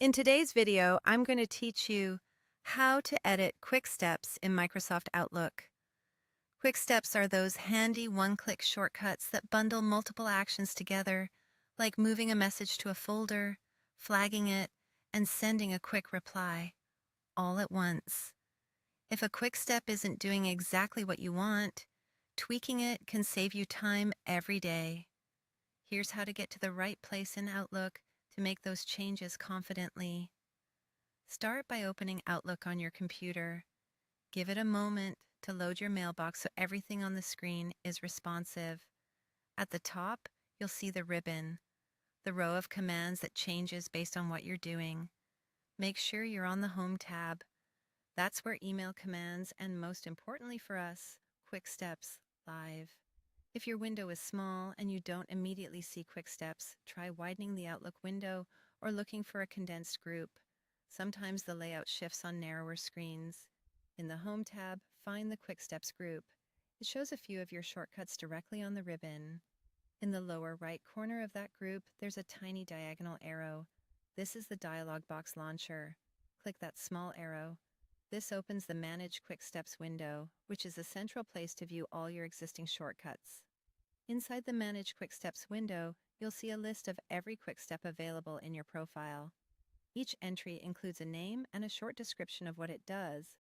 In today's video, I'm going to teach you how to edit quick steps in Microsoft Outlook. Quick steps are those handy one-click shortcuts that bundle multiple actions together, like moving a message to a folder, flagging it, and sending a quick reply, all at once. If a quick step isn't doing exactly what you want, tweaking it can save you time every day. Here's how to get to the right place in Outlook to make those changes confidently. Start by opening Outlook on your computer. Give it a moment to load your mailbox so everything on the screen is responsive. At the top, you'll see the ribbon, the row of commands that changes based on what you're doing. Make sure you're on the Home tab. That's where email commands and, most importantly for us, quick steps live. If your window is small and you don't immediately see quick steps, try widening the Outlook window or looking for a condensed group. Sometimes the layout shifts on narrower screens. In the Home tab, find the Quick Steps group. It shows a few of your shortcuts directly on the ribbon. In the lower right corner of that group, there's a tiny diagonal arrow. This is the dialog box launcher. Click that small arrow. This opens the Manage Quick Steps window, which is a central place to view all your existing shortcuts. Inside the Manage Quick Steps window, you'll see a list of every quick step available in your profile. Each entry includes a name and a short description of what it does,